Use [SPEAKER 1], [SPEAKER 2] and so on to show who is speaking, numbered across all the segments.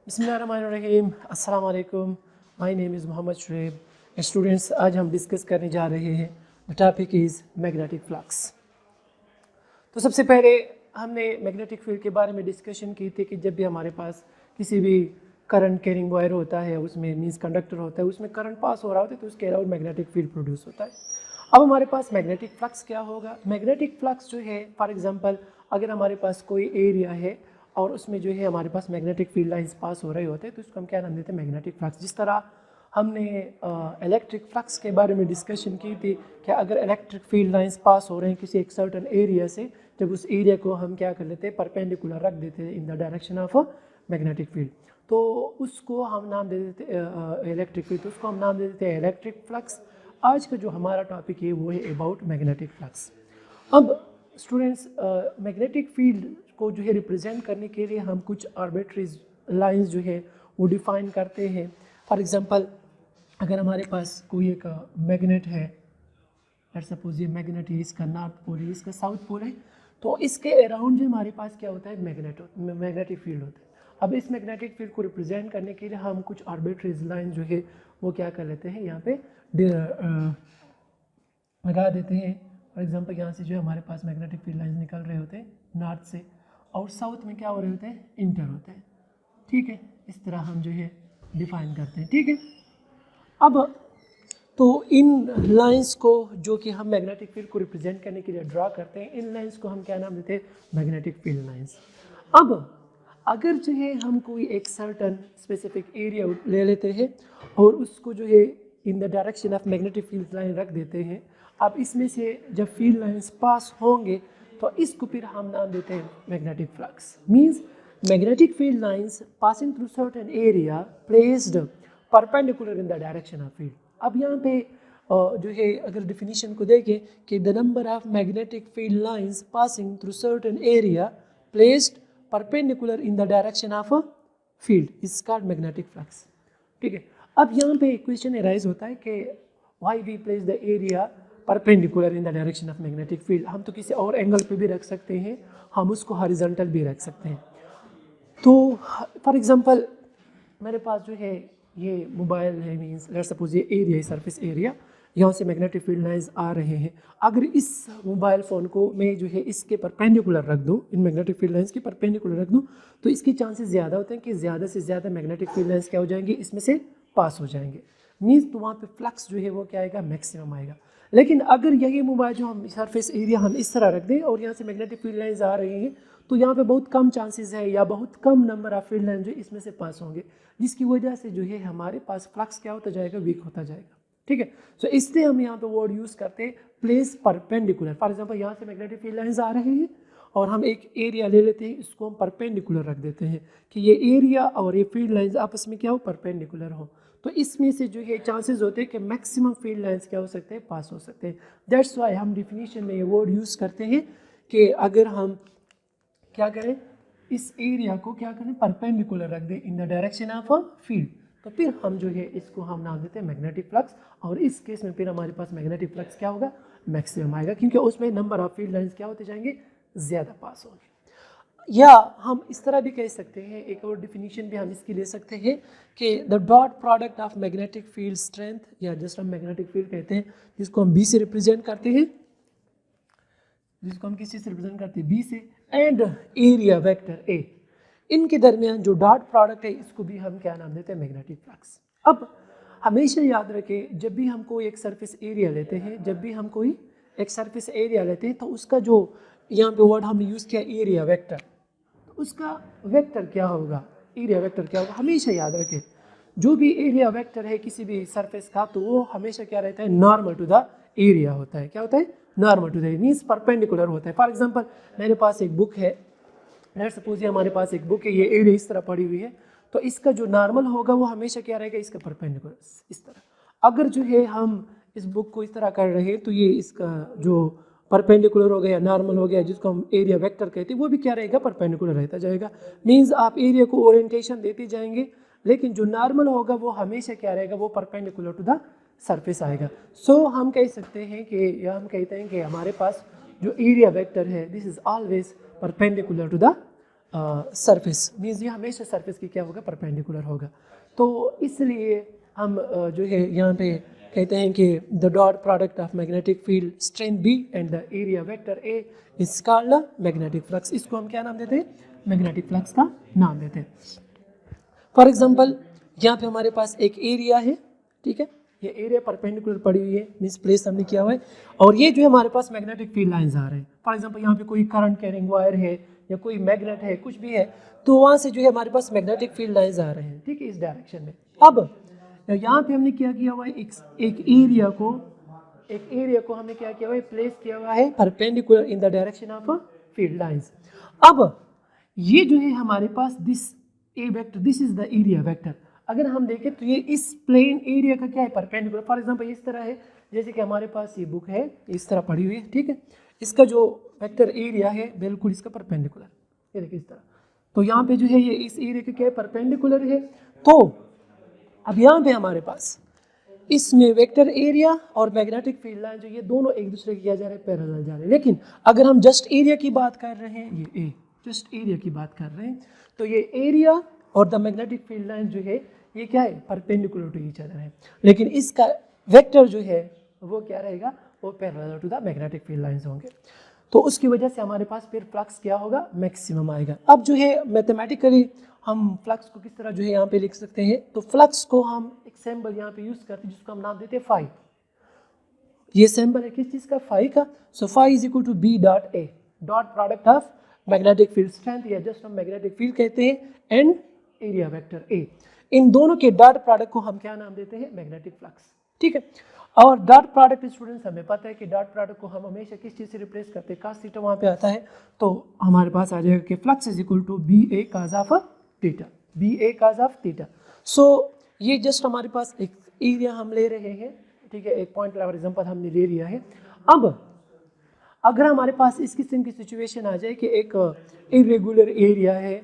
[SPEAKER 1] बिस्मिल्लाहिर्रहमानिर्रहीम, अस्सलाम वालेकुम। My name is Mohammad Shoaib. Students, आज हम डिस्कस करने जा रहे हैं the topic is magnetic flux. तो सबसे पहले हमने मैग्नेटिक फील्ड के बारे में डिस्कशन की थी कि जब भी हमारे पास किसी भी करंट कैरिंग वायर होता है, उसमें मींस कंडक्टर होता है, उसमें करंट पास हो रहा होता है तो उसके अलावा मैग्नेटिक फील्ड प्रोड्यूस होता है। अब हमारे पास मैग्नेटिक फ्लक्स क्या होगा? मैग्नेटिक फ्लक्स जो है, फॉर एग्जांपल अगर हमारे पास कोई एरिया है और उसमें जो है हमारे पास मैग्नेटिक फील्ड लाइंस पास हो रहे होते हैं तो उसको हम क्या नाम देते हैं? Magnetic flux. जिस तरह हमने इलेक्ट्रिक फ्लक्स के बारे में डिस्कशन की थी कि अगर इलेक्ट्रिक फील्ड लाइंस पास हो रहे हैं किसी एक सर्टन एरिया से, जब उस एरिया को हम क्या कर लेते हैं? परपेंडिकुलर रख देते हैं इन the direction of magnetic field, तो उसको हम नाम दे देते इलेक्ट्रिक फील्ड, तो उसको हम नाम दे देते हैं इलेक्ट्रिक फ्लक्स। आज का जो हमारा टॉपिक है वो है अबाउट मैग्नेटिक फ्लक्स। अब स्टूडेंट्स, मैग्नेटिक फील्ड को जो है रिप्रेजेंट करने के लिए हम कुछ आर्बिट्री लाइंस जो है वो डिफाइन करते हैं। फॉर एग्जांपल, अगर हमारे पास कोई एक मैग्नेट है, लेट्स सपोज ये मैग्नेट है, इसका नॉर्थ पोल है, इसका साउथ पोल है, तो इसके अराउंड जो हमारे पास क्या होता है? मैग्नेटिक फील्ड होता है। अब इस मैग्नेटिक फील्ड को रिप्रेजेंट करने के लिए हम कुछ आर्बिट्री लाइन जो है वो क्या कर लेते हैं? यहाँ पे लगा देते हैं। फॉर एग्जांपल, यहाँ से जो है हमारे पास मैग्नेटिक फील्ड लाइंस निकल रहे होते हैं नॉर्थ से, और साउथ में क्या हो रहे होते हैं? इंटर होते हैं। ठीक है, इस तरह हम जो है डिफाइन करते हैं। ठीक है, अब तो इन लाइंस को जो कि हम मैग्नेटिक फील्ड को रिप्रेजेंट करने के लिए ड्रा करते हैं, इन लाइंस को हम क्या नाम देते हैं? Magnetic field lines. अब अगर जो है हम कोई एक सर्टन स्पेसिफिक एरिया ले लेते हैं और उसको जो है इन the direction of magnetic field line रख देते हैं, अब इसमें से जब फील्ड लाइंस पास होंगे तो इसको फिर हम नाम देते हैं magnetic flux. Means magnetic field lines passing through certain area placed perpendicular in the direction of field. अब यहाँ पे जो है अगर डिफिनीशन को देखें कि the number of magnetic field lines passing through certain area placed perpendicular in the direction of a field is called magnetic flux. ठीक है, अब यहाँ पे क्वेश्चन अराइज होता है कि why we place the area perpendicular in the direction of magnetic field. हम तो किसी और एंगल पे भी रख सकते हैं, हम उसको हॉरिजॉन्टल भी रख सकते हैं। तो फॉर एग्जांपल, मेरे पास जो है ये मोबाइल है, मीन्स लेट्स सपोज ये एरिया है, सरफेस एरिया, यहाँ से मैग्नेटिक फील्ड लाइंस आ रहे हैं। अगर इस मोबाइल फ़ोन को मैं जो है इसके परपेंडिकुलर रख दूँ, इन मैग्नेटिक फील्ड लाइंस के परपेंडिकुलर रख दूँ, तो इसके चांसेस ज़्यादा होते हैं कि ज़्यादा से ज़्यादा मैग्नेटिक फील्ड लाइंस क्या हो जाएंगे? इसमें से पास हो जाएंगे। मीन्स तो वहाँ पे फ्लक्स जो है वो क्या आएगा? मैक्सिमम आएगा। लेकिन अगर यही मोबाइल जो हम सरफेस एरिया हम इस तरह रख दें और यहाँ से मैग्नेटिक फील्ड लाइंस आ रही हैं, तो यहाँ पे बहुत कम चांसेस है या बहुत कम नंबर ऑफ फील्ड लाइन जो इसमें से पास होंगे, जिसकी वजह से जो है हमारे पास फ्लक्स क्या होता जाएगा? वीक होता जाएगा। ठीक है, सो इसलिए हम यहाँ पे वर्ड यूज़ करते हैं प्लेस परपेंडिकुलर। फॉर एग्जांपल, यहाँ से मैग्नेटिक फील्ड लाइंस आ रहे हैं और हम एक एरिया ले लेते हैं, इसको हम परपेंडिकुलर रख देते हैं कि ये एरिया और ये फील्ड लाइंस आपस में क्या हो? परपेंडिकुलर हो। तो इसमें से जो है चांसेस होते हैं कि मैक्सिमम फील्ड लाइंस क्या हो सकते हैं? पास हो सकते हैं। दैट्स वाई हम डिफिनीशन में ये वर्ड यूज़ करते हैं कि अगर हम क्या करें, इस एरिया को क्या करें? परपेंडिकुलर रख दें इन the direction of a field, तो फिर हम जो है इसको हम नाम देते हैं मैग्नेटिक फ्लक्स। और इस केस में फिर हमारे पास मैग्नेटिक फ्लक्स क्या होगा? मैक्सिमम आएगा, क्योंकि उसमें नंबर ऑफ फील्ड लाइंस क्या होते जाएंगे? ज़्यादा पास होंगे। या हम इस तरह भी कह सकते हैं, एक और डिफिनीशन भी हम इसकी ले सकते हैं कि the dot product of magnetic field strength, या जस्ट हम मैग्नेटिक फील्ड कहते हैं, जिसको हम बी से रिप्रेजेंट करते हैं, जिसको हम किस चीज़ से रिप्रेजेंट करते हैं? बी से, एंड एरिया वेक्टर ए, इनके दरमियान जो डॉट प्रोडक्ट है इसको भी हम क्या नाम देते हैं? Magnetic flux. अब हमेशा याद रखें, जब भी हम कोई एक सरफेस एरिया लेते हैं, जब भी हम कोई एक सरफेस एरिया लेते हैं, तो उसका जो यहाँ पे वर्ड हमने यूज़ किया एरिया वेक्टर, तो उसका वेक्टर क्या होगा? एरिया वेक्टर क्या होगा? हमेशा याद रखें, जो भी एरिया वेक्टर है किसी भी सरफेस का, तो वो हमेशा क्या रहता है? नॉर्मल टू द एरिया होता है। क्या होता है? Normal to the area, means perpendicular होता है। फॉर एग्जांपल, मेरे पास एक बुक है, लेट्स सपोज ये हमारे पास एक बुक है, ये एरिया इस तरह पड़ी हुई है, तो इसका जो नॉर्मल होगा वो हमेशा क्या रहेगा? इसका परपेंडिकुलर, इस तरह। अगर जो है हम इस बुक को इस तरह कर रहे हैं, तो ये इसका जो परपेंडिकुलर हो गया, नॉर्मल हो गया, जिसको हम एरिया वेक्टर कहते हैं, वो भी क्या रहेगा? परपेंडिकुलर रहता जाएगा। मीन्स आप एरिया को ओरिएंटेशन देते जाएंगे, लेकिन जो नॉर्मल होगा वो हमेशा क्या रहेगा? वो परपेंडिकुलर टू द सरफेस आएगा। सो हम कह सकते हैं कि, या हम कहते हैं कि हमारे पास जो एरिया वेक्टर है, this is always perpendicular to the surface, means ये हमेशा सरफेस की क्या होगा, परपेंडिकुलर होगा। तो इसलिए हम जो है यहाँ पे कहते हैं कि the dot product of magnetic field strength B and the area vector A is called magnetic flux. इसको हम क्या नाम देते हैं, मैग्नेटिक फ्लक्स का नाम देते हैं। फॉर एग्जांपल यहाँ पे हमारे पास एक एरिया है, ठीक है, ये एरिया परपेंडिकुलर पड़ी हुई है, मीन्स प्लेस हमने किया हुआ है, और ये जो है हमारे पास मैग्नेटिक फील्ड लाइंस आ रहे हैं। फॉर एग्जांपल यहाँ पे कोई करंट कैरिंग वायर है या कोई मैग्नेट है, कुछ भी है, तो वहाँ से जो है हमारे पास मैग्नेटिक फील्ड लाइंस आ रहे हैं, ठीक है, इस डायरेक्शन में। अब यहाँ पे हमने क्या किया हुआ है, एक एरिया को हमने क्या किया हुआ है, प्लेस किया हुआ है perpendicular in the direction of field lines. अब ये जो है हमारे पास this A vector, this is the area vector. अगर हम देखें तो ये इस प्लेन एरिया का क्या है, परपेंडिकुलर। फॉर एग्जांपल इस तरह है, जैसे कि हमारे पास ये बुक है, इस तरह पड़ी हुई है, ठीक है, इसका जो वेक्टर एरिया है बिल्कुल इसका परपेंडिकुलर, ये देखिए इस तरह। तो यहाँ पे जो है ये इस एरिया का क्या है, परपेंडिकुलर है। तो अब यहाँ पे हमारे पास इसमें वेक्टर एरिया और मैग्नेटिक फील्ड लाइन जो ये दोनों एक दूसरे के क्या जा रहे हैं, पैरेलल जा रहे हैं। लेकिन अगर हम जस्ट एरिया की बात कर रहे हैं, ये ए जस्ट एरिया की बात कर रहे हैं, तो ये एरिया और द मैग्नेटिक फील्ड लाइन जो है ये क्या है, परपेंडिकुलर टू ईच अदर है। लेकिन इसका वेक्टर जो है वो क्या रहेगा, वो parallel to the magnetic field lines होंगे। तो उसकी वजह से हमारे पास फिर फ्लक्स क्या होगा, मैक्सिमम आएगा। अब जो है मैथमेटिकली हम फ्लक्स को किस तरह जो है यहाँ पे लिख सकते हैं, तो फ्लक्स को हम एक सिंबल यहाँ पे यूज करते हैं जिसको हम नाम देते हैं फाई। ये सिंबल है किस चीज का, फाई का। So phi is equal to B dot A, dot product of magnetic field strength या जस्ट हम मैग्नेटिक फील्ड कहते हैं, एंड एरिया वेक्टर ए। इन दोनों के डॉट प्रोडक्ट को हम क्या नाम देते हैं, मैग्नेटिक फ्लक्स, ठीक है। और डॉट प्रोडक्ट स्टूडेंट्स हमें पता है कि डॉट प्रोडक्ट को हम हमेशा किस चीज से रिप्लेस करते हैं, कास थीटा वहां पे आता है, तो हमारे पास आ जाएगा कि flux is equal to B A cos of theta, B A cos of theta. So ये जस्ट हमारे पास एक एरिया हम ले रहे हैं, ठीक है, एक पॉइंट फॉर एग्जांपल हमने ले लिया है। अब अगर हमारे पास इस किस्म की सिचुएशन आ जाए कि एक इरेगुलर एरिया है,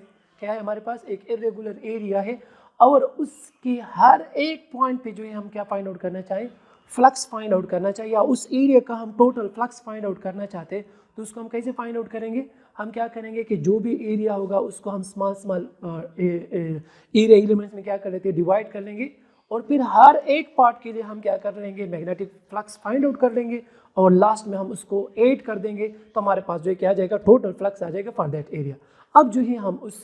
[SPEAKER 1] क्या है हमारे पास, एक इरेगुलर एरिया है, और उसके हर एक पॉइंट पे जो है हम क्या फाइंड आउट करना चाहें, फ्लक्स फाइंड आउट करना चाहिए, या उस एरिया का हम टोटल फ्लक्स फाइंड आउट करना चाहते हैं, तो उसको हम कैसे फाइंड आउट करेंगे, हम क्या करेंगे कि जो भी एरिया होगा उसको हम स्मॉल एरिया एलिमेंट्स में क्या कर लेते हैं, डिवाइड कर लेंगे, और फिर हर एक पार्ट के लिए हम क्या कर लेंगे, मैग्नेटिक फ्लक्स फाइंड आउट कर लेंगे, और लास्ट में हम उसको ऐड कर देंगे, तो हमारे पास जो है क्या आ जाएगा, टोटल फ्लक्स आ जाएगा फॉर दैट एरिया। अब जो है हम उस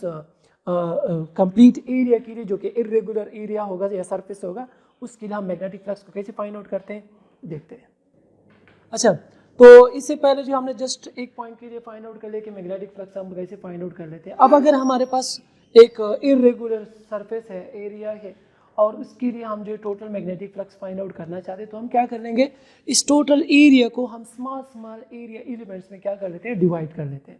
[SPEAKER 1] कंप्लीट एरिया के लिए जो कि इरेगुलर एरिया होगा या सरफेस होगा, उसके लिए हम मैग्नेटिक फ्लक्स को कैसे फाइंड आउट करते हैं, देखते हैं। अच्छा, तो इससे पहले जो हमने जस्ट एक पॉइंट के लिए फाइंड आउट कर लिया कि मैग्नेटिक फ्लक्स हम कैसे फाइंड आउट कर लेते हैं। अब अगर हमारे पास एक इरेगुलर सरफेस है, एरिया है, और उसके लिए हम जो total magnetic flux find out करना चाहते हैं, तो हम क्या कर लेंगे, इस टोटल एरिया को हम स्मॉल एरिया एलिमेंट्स में क्या कर लेते हैं, डिवाइड कर लेते हैं।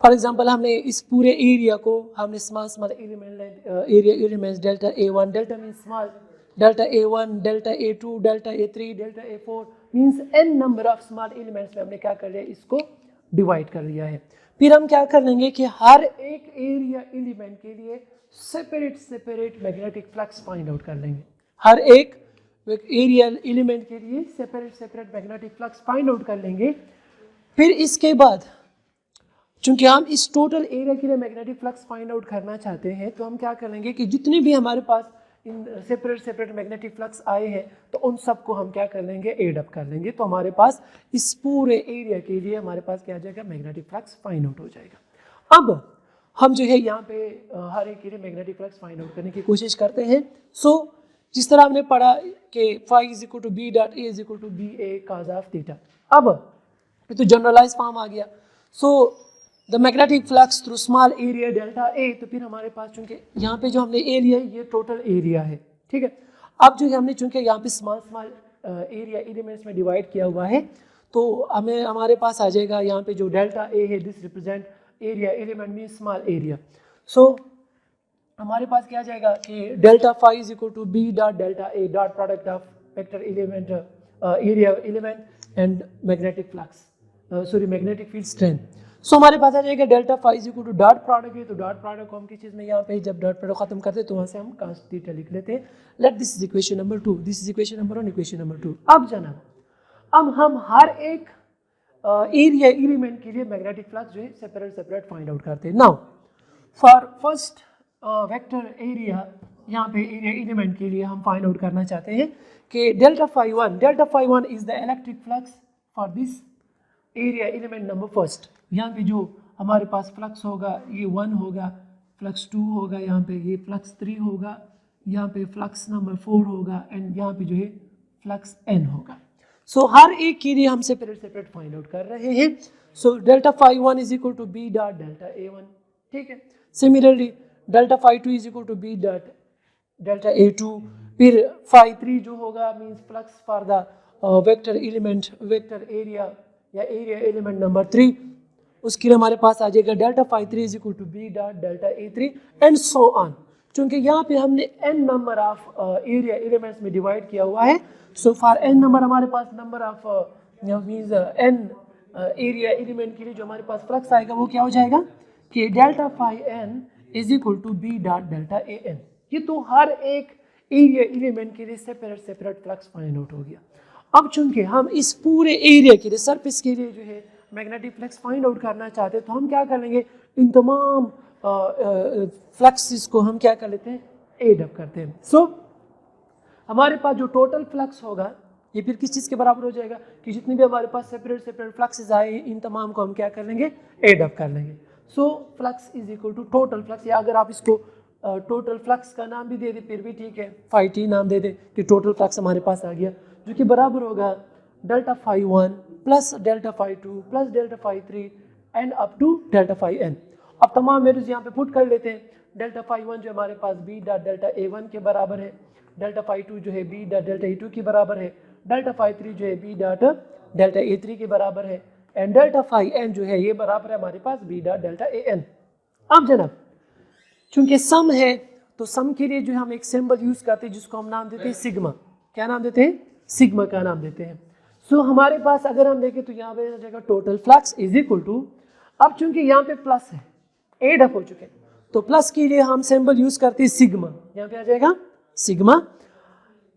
[SPEAKER 1] फॉर एग्जांपल हमने इस पूरे एरिया को हमने small element area elements delta A1, delta mean small, delta A1, delta A2, delta A3, delta A4 means n number of small elements में हमने क्या कर लिया, इसको डिवाइड कर लिया है। फिर हम क्या कर लेंगे कि हर एक एरिया एलिमेंट के लिए separate magnetic flux find out कर लेंगे, हर एक एरिया एलिमेंट के लिए separate magnetic flux find out कर लेंगे। फिर इसके बाद चूंकि हम इस टोटल एरिया के लिए मैग्नेटिक फ्लक्स फाइंड आउट करना चाहते हैं, तो हम क्या करेंगे कि जितने भी हमारे पास इन सेपरेट मैग्नेटिक फ्लक्स आए हैं, तो उन सबको हम क्या कर लेंगे, एड अप कर लेंगे, तो हमारे पास इस पूरे एरिया के लिए हमारे पास क्या आ जाएगा, मैग्नेटिक फ्लक्स फाइंड आउट हो जाएगा। अब हम जो है यहाँ पे हर एक के लिए मैग्नेटिक फ्लक्स फाइंड आउट करने की कोशिश करते हैं। सो जिस तरह हमने पढ़ा कि phi is equal to B dot A is equal to B A cos of theta. अब तो जनरलाइज फॉर्म आ गया। So the magnetic flux through small area delta A, तो फिर हमारे पास चूंकि यहाँ पे जो हमने ए लिया है ये टोटल एरिया है, ठीक है। अब जो है हमने चूंकि यहाँ पे स्मॉल एरिया एलिमेंट्स में डिवाइड किया हुआ है, तो हमें हमारे पास आ जाएगा यहाँ पे जो डेल्टा ए है, this represent area element mean small area. So हमारे पास क्या आ जाएगा कि delta phi is equal to B dot delta A dot product of vector element area element and magnetic flux, sorry magnetic field strength. So हमारे पास आ जाएगा delta phi is equal to dot product है, तो dot product को हम किस चीज़ में यहाँ पे जब डॉट प्रोडक्ट खत्म करते हैं तो वहाँ से हम cos थीटा लिख लेते हैं। Let this is equation number 2, this is equation number 1, equation number 2। अब जनाब, अब हम हर एक एरिया एलिमेंट के लिए मैग्नेटिक फ्लक्स जो है सेपरेट फाइंड आउट करते हैं। Now for first vector area, यहाँ पे एरिया एलिमेंट के लिए हम फाइंड आउट करना चाहते हैं कि delta phi one is the electric flux for this area element number first. यहाँ पे जो हमारे पास फ्लक्स होगा ये 1 होगा, फ्लक्स 2 होगा, यहाँ पे ये फ्लक्स 3 होगा, यहाँ पे फ्लक्स नंबर 4 होगा एंड यहाँ पे जो है फ्लक्स n होगा। सो हर एक के लिए हम सेपरेट फाइंड आउट कर रहे हैं। So delta phi one is equal to B dot delta A one, ठीक है। Similarly delta phi two is equal to B dot delta A two, फिर फाई थ्री जो होगा means flux for the vector element vector area या area element number 3, उसके लिए हमारे पास आ जाएगा delta phi three is equal to B dot delta A three and so on. क्योंकि यहाँ पे हमने n number of area elements में डिवाइड किया हुआ है, सो फॉर n नंबर हमारे पास number of means n area element के लिए जो हमारे पास फ्लक्स आएगा वो क्या हो जाएगा कि delta phi n is equal to B dot delta A n. ये तो हर एक एरिया एलिमेंट के लिए सेपरेट फ्लक्स फाइंड आउट हो गया। अब चूंकि हम इस पूरे एरिया के लिए सरफेस के लिए जो है मैग्नेटिक फ्लक्स फाइंड आउट करना चाहते हैं तो हम क्या कर लेंगे, इन तमाम फ्लक्सेस को हम क्या कर लेते हैं, एड अप करते हैं। सो हमारे पास जो टोटल फ्लक्स होगा ये फिर किस चीज़ के बराबर हो जाएगा कि जितने भी हमारे पास सेपरेट फ्लक्सेस आए इन तमाम को हम क्या कर लेंगे, एड अप कर लेंगे। So flux is equal to total flux, या अगर आप इसको टोटल फ्लक्स का नाम भी दे दे फिर भी ठीक है, फाई टी नाम दे दे कि टोटल फ्लक्स हमारे पास आ गया, जो कि बराबर होगा delta phi one plus delta phi two plus delta phi three and up to delta phi n. अब तमाम वैल्यूज यहाँ पे पुट कर लेते हैं। डेल्टा फाई वन जो हमारे पास B dot delta A one के बराबर है, डेल्टा फाई टू जो है B dot delta A two के बराबर है, डेल्टा फाई थ्री जो है B dot delta A three के बराबर है एंड डेल्टा फाई एन जो है ये बराबर है हमारे पास B dot delta A N. अब जनाब चूंकि सम है तो सम के लिए जो हम एक सिंबल यूज करते हैं जिसको हम नाम देते हैं सिग्मा। क्या नाम देते हैं, सिग्मा का नाम देते हैं। सो हमारे पास अगर हम देखें तो यहाँ पे आ जाएगा total flux is equal to, अब चूंकि यहाँ पे प्लस है एड अप हो चुके हैं तो प्लस के लिए हम सिंबल यूज करते हैं सिग्मा, यहाँ पे आ जाएगा सिग्मा।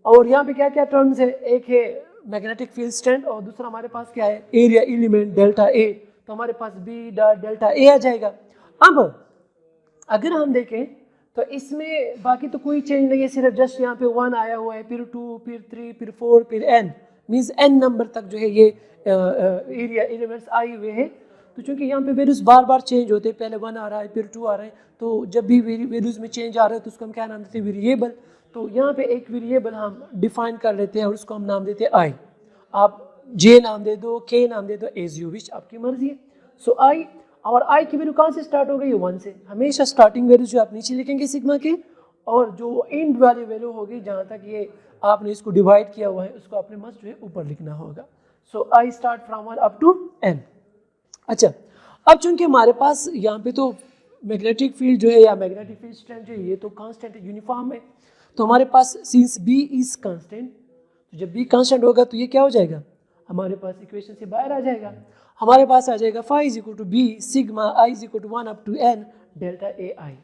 [SPEAKER 1] और यहाँ पे क्या क्या टर्म्स है, एक है मैग्नेटिक फील्ड स्ट्रेंथ और दूसरा हमारे पास क्या है एरिया एलिमेंट डेल्टा ए, तो हमारे पास बी डॉट डेल्टा ए आ जाएगा। अब अगर हम देखें तो इसमें बाकी तो कोई चेंज नहीं है, सिर्फ जस्ट यहाँ पे 1 आया हुआ है, फिर 2 फिर 3 फिर 4 फिर n मीन्स n नंबर तक जो है ये एरिया एलिमेंट्स आए हुए हैं। तो चूंकि यहाँ पे वैल्यूज बार बार चेंज होते हैं, पहले 1 आ रहा है फिर 2 आ रहा है, तो जब भी वैल्यूज में चेंज आ रहा है तो उसको हम क्या नाम देते हैं, वेरिएबल। तो यहाँ पे एक वेरिएबल हम डिफाइन कर लेते हैं और उसको हम नाम देते हैं आई। आप जे नाम दे दो, के नाम दे दो, एज यू विच, आपकी मर्जी है। सो आई, और आई की वैल्यू कहाँ से स्टार्ट हो गई, 1 से। हमेशा स्टार्टिंग वैल्यू जो आप नीचे लिखेंगे सिग्मा के, और जो एंड वाली वैल्यू होगी जहाँ तक ये आपने इसको डिवाइड किया हुआ है उसको आपने मस्ट जो है ऊपर लिखना होगा। So I start from 1 up to n। अच्छा, अब चूंकि हमारे पास यहाँ पे तो मैग्नेटिक फील्ड जो है या मैग्नेटिक फील्ड स्ट्रेंथ जो है ये तो कांस्टेंट है, यूनिफॉर्म है, तो हमारे पास सिंस b इज कांस्टेंट, तो जब b कांस्टेंट होगा तो ये क्या हो जाएगा, हमारे पास इक्वेशन से बाहर आ जाएगा। हमारे पास आ जाएगा phi is equal to B sigma i is equal to 1 up to n delta A i.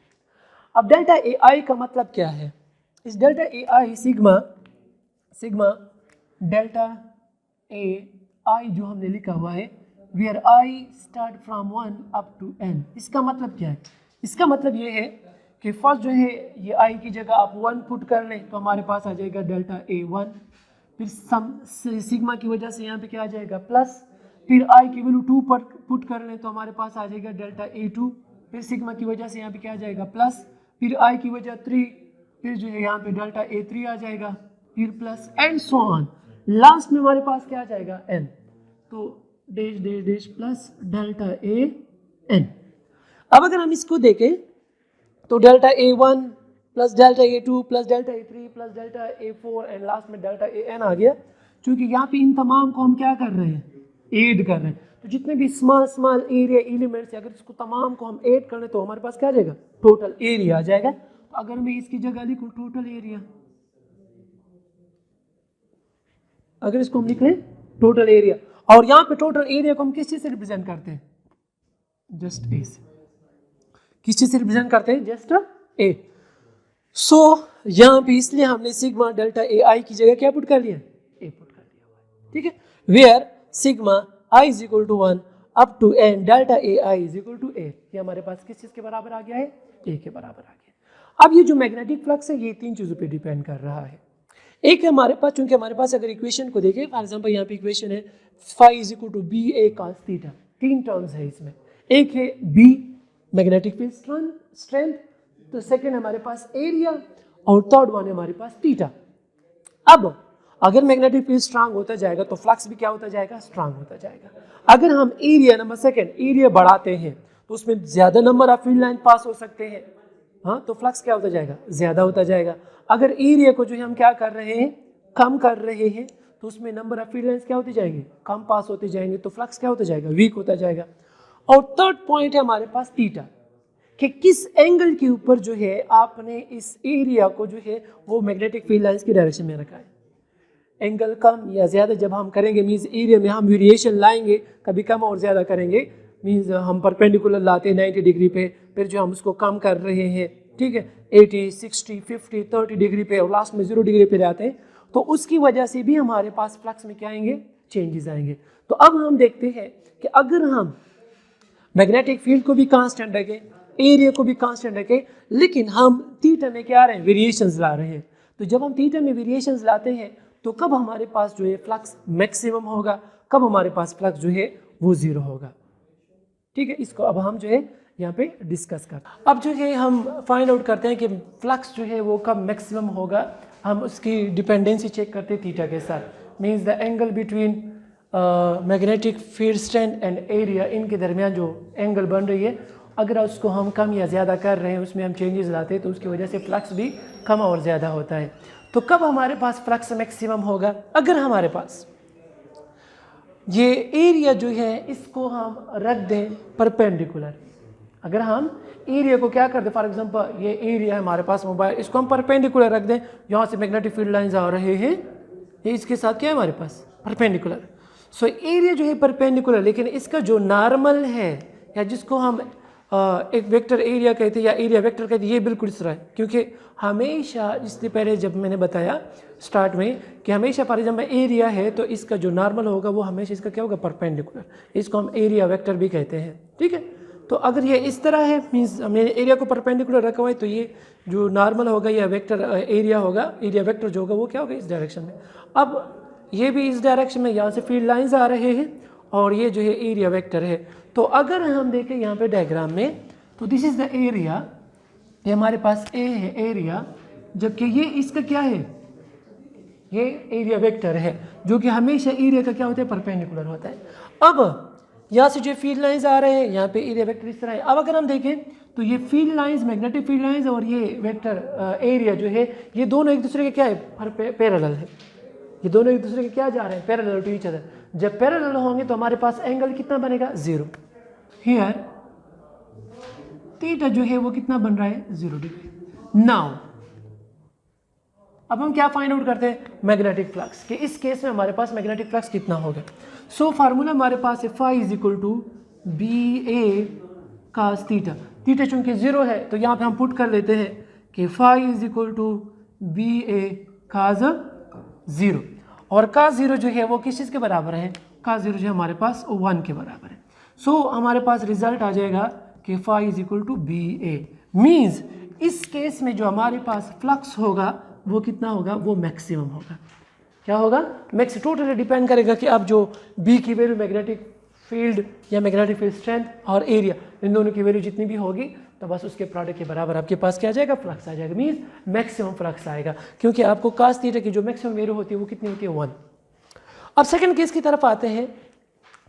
[SPEAKER 1] अब डेल्टा ए आई का मतलब क्या है, इस delta A i sigma delta A i जो हमने लिखा हुआ है where i start from 1 up to n, इसका मतलब क्या है, इसका मतलब ये है कि फर्स्ट जो है ये आई की जगह आप 1 पुट कर लें तो हमारे पास आ जाएगा डेल्टा ए वन, फिर सिग्मा की वजह से यहाँ पे क्या आ जाएगा प्लस, फिर आई की वैल्यू 2 पर पुट कर लें तो हमारे पास आ जाएगा डेल्टा ए टू, फिर सिग्मा की वजह से यहाँ पे क्या आ जाएगा प्लस, फिर आई की वजह 3, फिर जो है यहाँ पे डेल्टा ए थ्री आ जाएगा, फिर plus and so on. Last में हमारे पास क्या आ जाएगा n, तो dash dash dash plus delta A n। अब अगर हम इसको देखें तो delta A one plus delta A two plus delta A three plus delta A four and last में डेल्टा ए एन आ गया। क्योंकि यहाँ पे इन तमाम को हम क्या कर रहे हैं, ऐड कर रहे हैं, तो जितने भी स्मॉल एरिया एलिमेंट्स अगर इसको तमाम को हम ऐड कर लें तो हमारे पास क्या आ जाएगा, टोटल एरिया आ जाएगा। तो अगर मैं इसकी जगह लिखूँ टोटल एरिया, अगर इसको हम लिख लें टोटल एरिया, और यहाँ पे टोटल एरिया को हम किस चीज से रिप्रेजेंट करते हैं, जस्ट ए से, किस चीज से रिप्रेजेंट करते हैं, जस्ट ए। सो यहाँ पे इसलिए हमने सिग्मा डेल्टा ए आई की जगह क्या पुट कर लिया, ए पुट कर दिया, ठीक है। Where sigma i is equal to 1 up to n delta A i is equal to A, ये हमारे पास किस चीज़ के बराबर आ गया है, ए के बराबर आ गया। अब ये जो मैग्नेटिक फ्लक्स है ये तीन चीज़ों पे डिपेंड कर रहा है। एक है हमारे पास, चूंकि हमारे पास अगर इक्वेशन को देखें, फॉर एग्जांपल यहाँ पे इक्वेशन है phi is equal to B A cos theta, तीन टर्म्स है इसमें, एक है बी मैग्नेटिक फील्ड स्ट्रेंथ, तो सेकेंड हमारे पास एरिया, और थर्ड वन है हमारे पास थीटा। अब अगर मैग्नेटिक फील्ड स्ट्रांग होता जाएगा तो फ्लक्स भी क्या होता जाएगा, स्ट्रांग होता जाएगा। अगर हम एरिया नंबर सेकेंड एरिया बढ़ाते हैं तो उसमें ज्यादा नंबर ऑफ फील्ड लाइन पास हो सकते हैं, हाँ, तो फ्लक्स क्या होता जाएगा, ज्यादा होता जाएगा। अगर एरिया को जो है हम क्या कर रहे हैं, कम कर रहे हैं, तो उसमें नंबर ऑफ फील्ड लाइंस क्या होती जाएंगे, कम पास होते जाएंगे, तो फ्लक्स क्या होता जाएगा, वीक होता जाएगा। और थर्ड पॉइंट है हमारे पास थीटा, कि किस एंगल के ऊपर जो है आपने इस एरिया को जो है वो मैग्नेटिक फील्ड लाइंस की डायरेक्शन में रखा है। एंगल कम या ज़्यादा जब हम करेंगे मीन्स एरिया में हम वेरिएशन लाएंगे, कभी कम और ज़्यादा करेंगे, मीन्स हम परपेंडिकुलर लाते हैं 90 डिग्री पे, फिर जो हम उसको कम कर रहे हैं, ठीक है, 80, 60, 50, 30 डिग्री पे और लास्ट में 0 डिग्री पे जाते हैं, तो उसकी वजह से भी हमारे पास फ्लक्स में क्या आएंगे, चेंजेस आएंगे। तो अब हम देखते हैं कि अगर हम मैग्नेटिक फील्ड को भी कांस्टेंट रखें, एरिया को भी कांस्टेंट रखें, लेकिन हम थीटा में क्या आ रहे हैं, वेरिएशंस ला रहे हैं, तो जब हम थीटा में वेरिएशंस लाते हैं तो कब हमारे पास जो है फ्लक्स मैक्सिमम होगा, कब हमारे पास फ्लक्स जो है वो 0 होगा। ठीक है, इसको अब हम जो है यहाँ पे डिस्कस कर, अब जो है हम फाइंड आउट करते हैं कि फ्लक्स जो है वो कब मैक्सिमम होगा। हम उसकी डिपेंडेंसी चेक करते हैं थीटा के साथ, means the angle between magnetic field strength and area, इनके दरमियान जो एंगल बन रही है, अगर उसको हम कम या ज़्यादा कर रहे हैं, उसमें हम चेंजेस लाते हैं, तो उसकी वजह से फ्लक्स भी कम और ज़्यादा होता है। तो कब हमारे पास फ्लक्स मैक्सिमम होगा, अगर हमारे पास ये एरिया जो है इसको हम रख दें परपेंडिकुलर, अगर हम एरिया को क्या कर दें, फॉर एग्जांपल ये एरिया है हमारे पास मोबाइल, इसको हम परपेंडिकुलर रख दें, यहाँ से मैग्नेटिक फील्ड लाइंस आ रहे हैं, ये इसके साथ क्या है हमारे पास, परपेंडिकुलर। सो एरिया जो है परपेंडिकुलर, लेकिन इसका जो नॉर्मल है या जिसको हम एक वेक्टर एरिया कहते हैं या एरिया वेक्टर कहते हैं, ये बिल्कुल इस तरह है, क्योंकि हमेशा इससे पहले जब मैंने बताया स्टार्ट में कि हमेशा फॉर एग्जाम्पल एरिया है तो इसका जो नॉर्मल होगा वो हमेशा इसका क्या होगा, परपेंडिकुलर, इसको हम एरिया वेक्टर भी कहते हैं। ठीक है, तो अगर ये इस तरह है, मीन्स हमने एरिया को परपेंडिकुलर रखा हुआ है, तो ये जो नॉर्मल होगा या वेक्टर एरिया होगा, एरिया वेक्टर जो होगा वो क्या होगा, इस डायरेक्शन में। अब ये भी इस डायरेक्शन में, यहाँ से फील्ड लाइंस आ रहे हैं और ये जो है एरिया वेक्टर है। तो अगर हम देखें यहाँ पे डायग्राम में, तो दिस इज द एरिया, ये हमारे पास ए है एरिया, जबकि ये इसका क्या है, ये एरिया वेक्टर है, जो कि हमेशा एरिया का क्या होता है, परपेंडिकुलर होता है। अब यहाँ से जो फील्ड लाइंस आ रहे हैं, यहाँ पे एरिया वेक्टर इस तरह है। अब अगर हम देखें तो ये field lines, magnetic field lines और ये वेक्टर एरिया जो है, ये दोनों एक दूसरे के क्या है, पैरेलल है, ये दोनों एक दूसरे के क्या जा रहे हैं, पैरेलल टू ईच अदर। जब पैरेलल होंगे तो हमारे पास एंगल कितना बनेगा, 0। हियर थीटा जो है वो कितना बन रहा है, 0 डिग्री। नाउ अब हम क्या फाइंड आउट करते हैं, मैग्नेटिक फ्लक्स, कि इस केस में हमारे पास मैग्नेटिक फ्लक्स कितना होगा। सो फार्मूला हमारे पास है phi is equal to B A cos theta, theta चूंकि 0 है तो यहाँ पे हम पुट कर लेते हैं कि phi is equal to B A cos 0, और कास 0 जो है वो किस चीज़ के बराबर है, कास 0 जो है हमारे पास 1 के बराबर है। सो हमारे पास रिजल्ट आ जाएगा कि phi is equal to B A, means इस केस में जो हमारे पास फ्लक्स होगा वो कितना होगा, वो मैक्सिमम होगा। क्या होगा, मैक्स, टोटली डिपेंड करेगा कि अब जो बी की वैल्यू मैग्नेटिक फील्ड या मैग्नेटिक फील्ड स्ट्रेंथ और एरिया, इन दोनों की वैल्यू जितनी भी होगी तो बस उसके प्रोडक्ट के बराबर आपके पास क्या आ जाएगा, फ्लक्स आ जाएगा, मीन्स मैक्सिमम फ्लक्स आएगा, क्योंकि आपको कास थीटा की जो मैक्सिमम वैल्यू होती है वो कितनी होती है, 1। अब सेकंड केस की तरफ आते हैं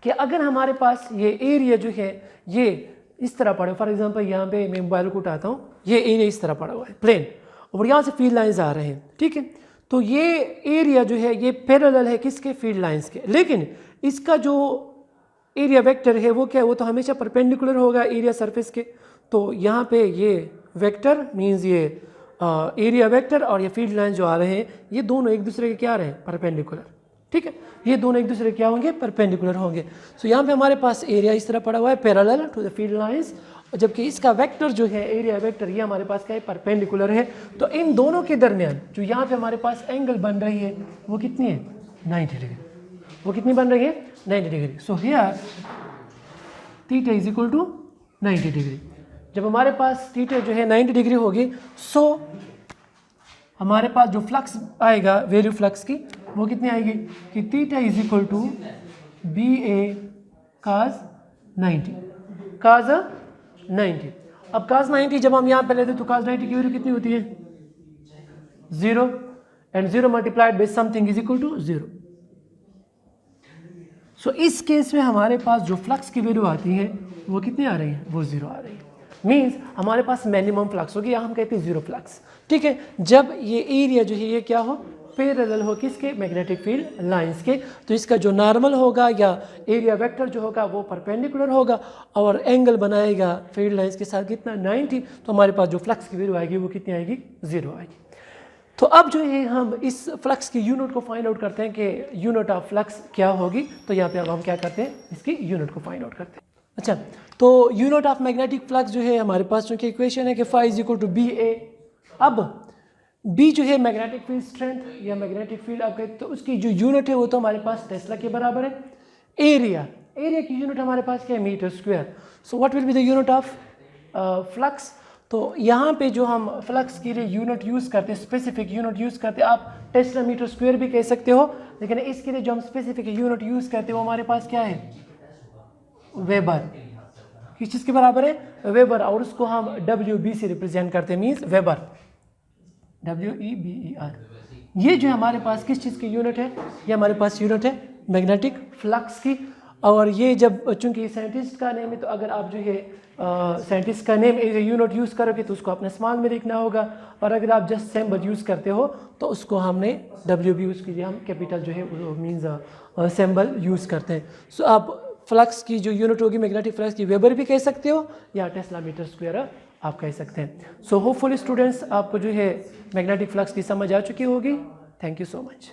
[SPEAKER 1] कि अगर हमारे पास ये एरिया जो है ये इस तरह पड़ा, फॉर एग्जांपल यहाँ पे मैं मोबाइल को उठाता हूँ, ये एरिया इस तरह पड़ा हुआ है प्लेन, और यहाँ से फील्ड लाइंस आ रहे हैं, ठीक है, तो ये एरिया जो है ये पैरेलल है किसके, फील्ड लाइंस के, लेकिन इसका जो एरिया वेक्टर है वो क्या है, वो तो हमेशा परपेंडिकुलर होगा एरिया सरफेस के। तो यहाँ पे ये वेक्टर मीन्स ये एरिया वेक्टर और ये फील्ड लाइन जो आ रहे हैं, ये दोनों एक दूसरे के क्या आ रहे हैं, परपेंडिकुलर। ठीक है, ये दोनों एक दूसरे क्या होंगे, परपेंडिकुलर होंगे। सो यहाँ पे हमारे पास एरिया इस तरह पड़ा हुआ है parallel to the field lines, जबकि इसका वेक्टर जो है एरिया वेक्टर ये हमारे पास क्या है, परपेंडिकुलर है। तो इन दोनों के दरमियान जो यहाँ पे हमारे पास एंगल बन रही है वो कितनी है, 90 डिग्री। वो कितनी बन रही है, 90 degree. So here theta is equal to 90 degree. जब हमारे पास थीटा जो है 90 डिग्री होगी, सो हमारे पास जो फ्लक्स आएगा, वैल्यू फ्लक्स की, वो कितनी आएगी कि theta is equal to B A cos 90, cos 90। अब काज 90 जब हम यहाँ पे लेते हैं तो काज 90 की वैल्यू कितनी होती है 0, and 0 multiplied by something is equal to 0। So इस केस में हमारे पास जो फ्लक्स की वैल्यू आती है वो कितनी आ रही है, वो 0 आ रही है। मीन्स हमारे पास मिनिमम फ्लक्स होगी, या हम कहते हैं 0 फ्लक्स। ठीक है, जब ये एरिया जो है ये क्या हो, पैरेलल हो किसके, मैग्नेटिक फील्ड लाइंस के, तो इसका जो नॉर्मल होगा या एरिया वेक्टर जो होगा वो परपेंडिकुलर होगा और एंगल बनाएगा फील्ड लाइंस के साथ कितना 90, तो हमारे पास जो फ्लक्स की वैल्यू आएगी वो कितनी आएगी 0 आएगी। तो अब जो है हम इस फ्लक्स की यूनिट को फाइंड आउट करते हैं कि यूनिट ऑफ फ्लक्स क्या होगी। तो यहाँ पे अब हम क्या करते हैं, इसकी यूनिट को फाइंड आउट करते हैं। अच्छा, तो यूनिट ऑफ मैग्नेटिक फ्लक्स जो है हमारे पास चूंकि इक्वेशन है कि φ इज इक्वल टू बी ए। अब बी जो है मैग्नेटिक फील्ड स्ट्रेंथ या मैग्नेटिक फील्ड आप कहते, तो उसकी जो यूनिट है वो तो हमारे पास टेस्ला के बराबर है। एरिया की यूनिट हमारे पास क्या है, metre square. So what will be the unit of flux. तो यहाँ पे जो हम फ्लक्स के लिए यूनिट यूज़ करते हैं, स्पेसिफिक यूनिट यूज़ करते हैं, आप टेस्ला मीटर स्क्वायर भी कह सकते हो, लेकिन इसके लिए जो हम स्पेसिफिक यूनिट यूज़ करते हैं वो हमारे पास क्या है, वेबर। किस चीज़ के बराबर है, वेबर, और उसको हम WB से रिप्रेजेंट करते हैं, मीन्स वेबर, WEBER। ये जो हमारे पास किस चीज़ की यूनिट है, ये हमारे पास यूनिट है मैग्नेटिक फ्लक्स की। और ये जब चूंकि साइंटिस्ट का नेम है, तो अगर आप जो है साइंटिस्ट का name as a unit use करोगे तो उसको अपने स्मॉल में लिखना होगा, और अगर आप जस्ट सिंबल यूज़ करते हो तो उसको हमने WB, उसके लिए हम कैपिटल जो है मीन्स सिंबल यूज़ करते हैं। सो आप फ्लक्स की जो यूनिट होगी मैग्नेटिक फ्लक्स की, वेबर भी कह सकते हो या टेस्ला मीटर स्क्वायर आप कह सकते हैं। सो होपफुली स्टूडेंट्स आपको जो है मैग्नेटिक फ्लक्स की समझ आ चुकी होगी। Thank you so much.